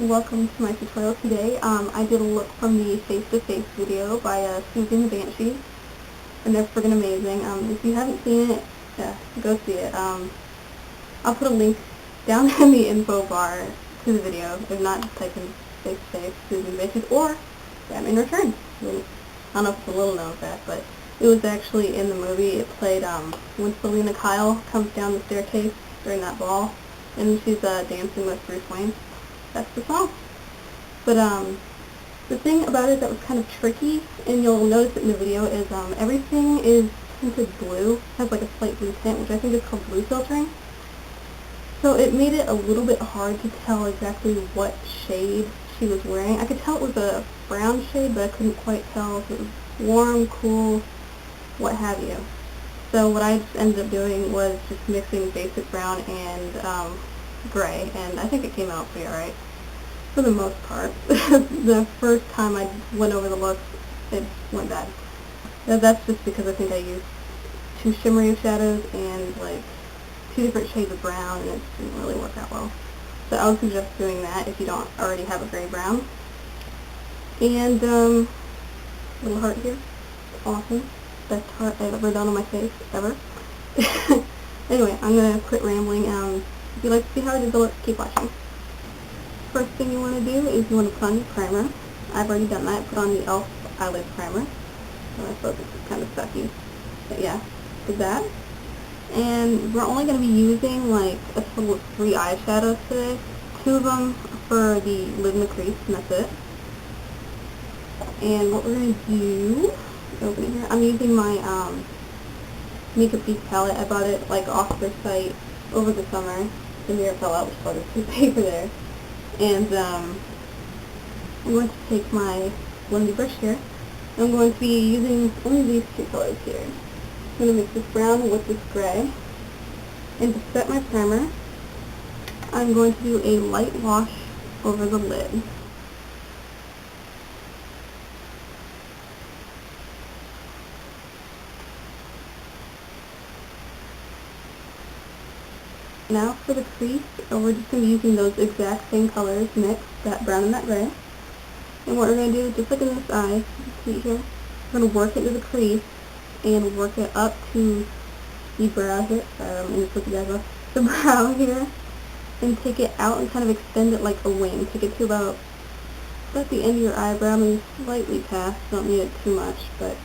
Welcome to my tutorial today. I did a look from the face-to-face video by Siouxsie and The Banshees, and they're friggin' amazing. If you haven't seen it, go see it. I'll put a link down in the info bar to the video. If not, just type in face-to-face Siouxsie and The Banshees or Batman Returns. I don't know if it's a little known fact, but it was actually in the movie. It played when Selena Kyle comes down the staircase during that ball, and she's dancing with Bruce Wayne. That's the song. But the thing about it that was kind of tricky, and you'll notice it in the video, is everything is tinted blue, has like a slight blue tint, which I think is called blue filtering. So it made it a little bit hard to tell exactly what shade she was wearing. I could tell it was a brown shade, but I couldn't quite tell if it was warm, cool, what have you. So what I just ended up doing was just mixing basic brown and gray, and I think it came out pretty alright for the most part. The first time I went over the look, it went bad. That's just because I think I used two shimmery of shadows and like two different shades of brown, and it didn't really work out well. So I would suggest doing that if you don't already have a gray brown. And little heart here, awesome, best heart I've ever done on my face ever. Anyway, I'm gonna quit rambling. If you'd like to see how I did the look, keep watching. First thing you want to do is you want to put on your primer. I've already done that. Put on the e.l.f. eyelid primer. So I suppose it's kind of sucky. But yeah, did that. And we're only going to be using like a total of 3 eyeshadows today. 2 of them for the lid and the crease, and that's it. And what we're going to do, open it here, I'm using my Makeup Geek palette. I bought it like off their site over the summer. The mirror fell out, which is why there's some paper there. And I'm going to take my blending brush here. I'm going to be using only these 2 colors here. I'm going to mix this brown with this gray. And to set my primer, I'm going to do a light wash over the lid. Now for the crease, we're just going to be using those exact same colors mixed, that brown and that gray. And what we're going to do, just like in this eye, see here, we're going to work it to the crease and work it up to the brow here. Sorry, I'm going to put you guys off. The brow here, and take it out and kind of extend it like a wing. Take it to about the end of your eyebrow, maybe slightly past. Don't need it too much, but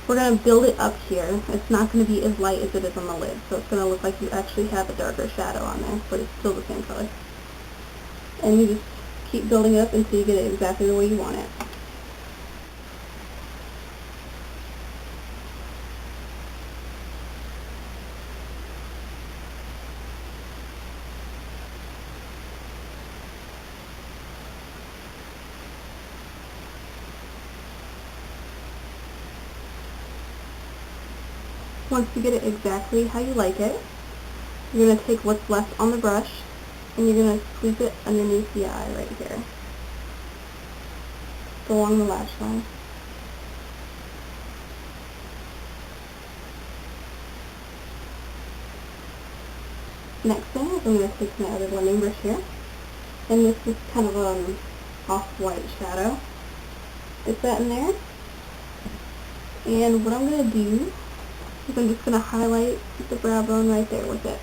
we're going to build it up here. It's not going to be as light as it is on the lid, so it's going to look like you actually have a darker shadow on there, but it's still the same color. And you just keep building it up until you get it exactly the way you want it. Once you get it exactly how you like it, you're going to take what's left on the brush and you're going to sweep it underneath the eye right here. Go along the lash line. Next thing is I'm going to take my other blending brush here, and this is kind of an off-white shadow. It's that in there. And what I'm going to do is I'm just going to highlight the brow bone right there with it.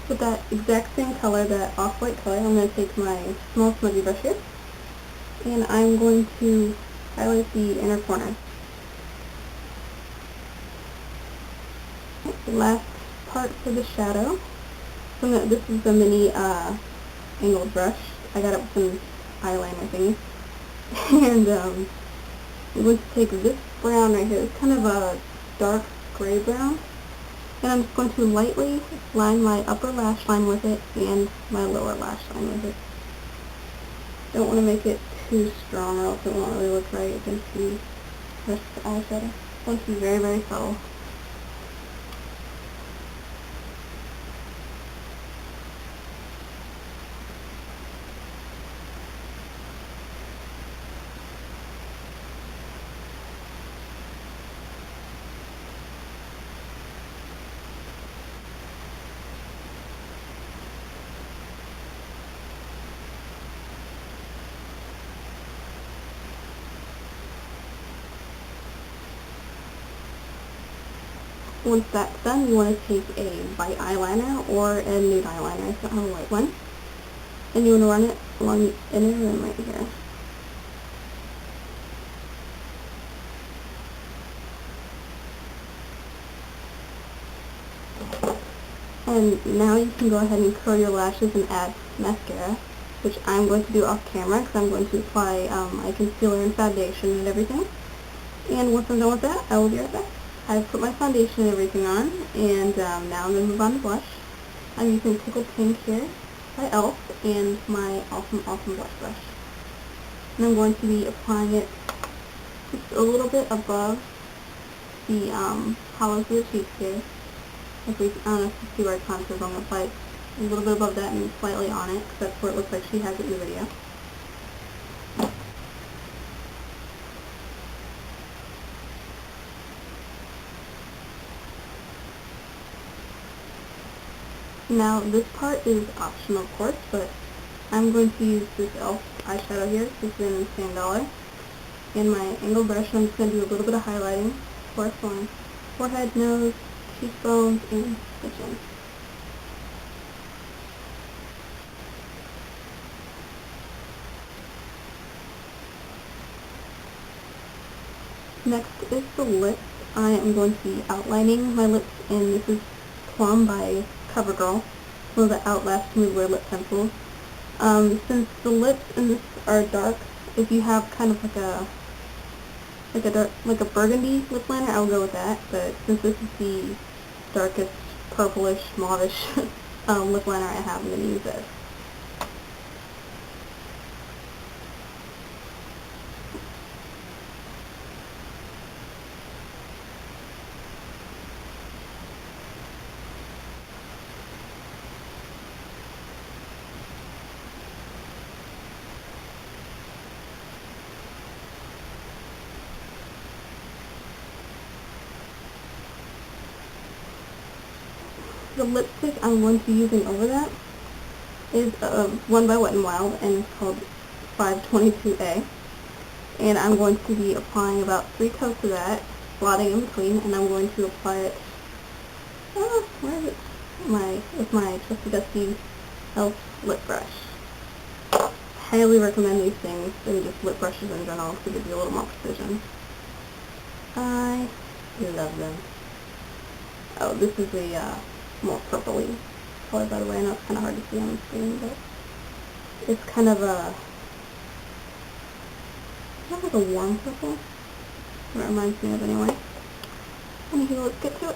With that exact same color, that off-white color, I'm going to take my small smudgy brush here, and I'm going to highlight the inner corner. The last part for the shadow, so this is the mini angled brush. I got it with some eyeliner thingy. And I'm going to take this brown right here. It's kind of a dark gray brown. And I'm just going to lightly line my upper lash line with it and my lower lash line with it. Don't want to make it too strong or else it won't really look right against the rest of the eyeshadow. I want it to be very, very subtle. Once that's done, you want to take a white eyeliner or a nude eyeliner. I don't have a white one. And you want to run it along the inner rim right here. And now you can go ahead and curl your lashes and add mascara, which I'm going to do off camera because I'm going to apply my concealer and foundation and everything. And once I'm done with that, I will be right back. I've put my foundation and everything on, and now I'm going to move on to blush. I'm using Tickled Pink here by e.l.f. and my Awesome Awesome Blush Brush. And I'm going to be applying it just a little bit above the hollows of the cheeks here. I don't know if you see where it contours, I'm going to apply it a little bit above that and slightly on it, because that's where it looks like she has it in the video. Now, this part is optional, of course, but I'm going to use this e.l.f. eyeshadow here. This is in Insane Dollar. And my angled brush, I'm just going to do a little bit of highlighting, of course, on forehead, nose, cheekbones, and the chin. Next is the lips. I am going to be outlining my lips, and this is Plum by CoverGirl, one of the Outlast Smooth Wear lip pencils. Since the lips in this are dark, if you have kind of like a burgundy lip liner, I will go with that. But since this is the darkest purplish, mauvish lip liner I have, I'm going to use this. The lipstick I'm going to be using over that is one by Wet n Wild, and it's called 522A. And I'm going to be applying about 3 coats of that, blotting in between, and I'm going to apply it, where is it? With my trusty dusty e.l.f. lip brush. Highly recommend these things, and just lip brushes in general, to give you a little more precision. I love them. Oh, this is a more purpley color, by the way. I know it's kind of hard to see on the screen, but it's kind of like a warm purple. What it reminds me of, anyway. Anywho, let's get to it.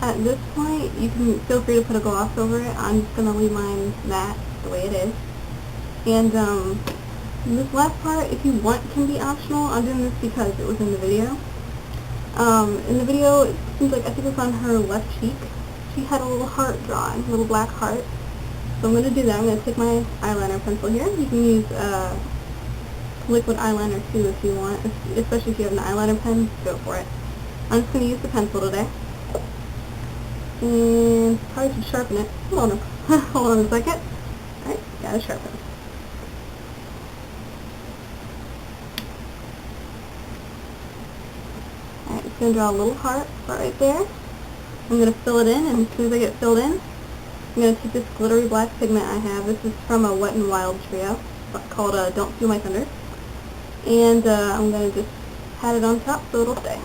At this point, you can feel free to put a gloss over it. I'm just going to leave mine matte the way it is. And this last part, if you want, can be optional. I'm doing this because it was in the video. In the video, it seems like, I think it's on her left cheek, she had a little heart drawn, a little black heart. So I'm going to do that. I'm going to take my eyeliner pencil here. You can use liquid eyeliner too if you want, especially if you have an eyeliner pen, go for it. I'm just going to use the pencil today. And probably should sharpen it. Hold on, hold on a second. Alright, gotta sharpen. Alright, just gonna draw a little heart right there. I'm gonna fill it in, and as soon as I get it filled in, I'm gonna take this glittery black pigment I have. This is from a Wet n Wild trio called Don't Steal My Thunder. And I'm gonna just pat it on top so it'll stay.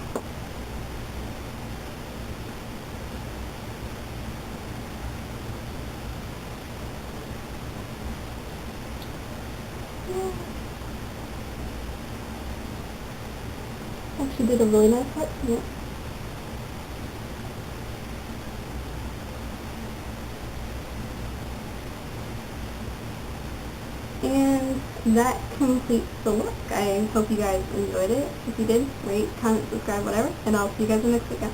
She did a really nice part in it. And that completes the look. I hope you guys enjoyed it. If you did, rate, comment, subscribe, whatever, and I'll see you guys in the next weekend.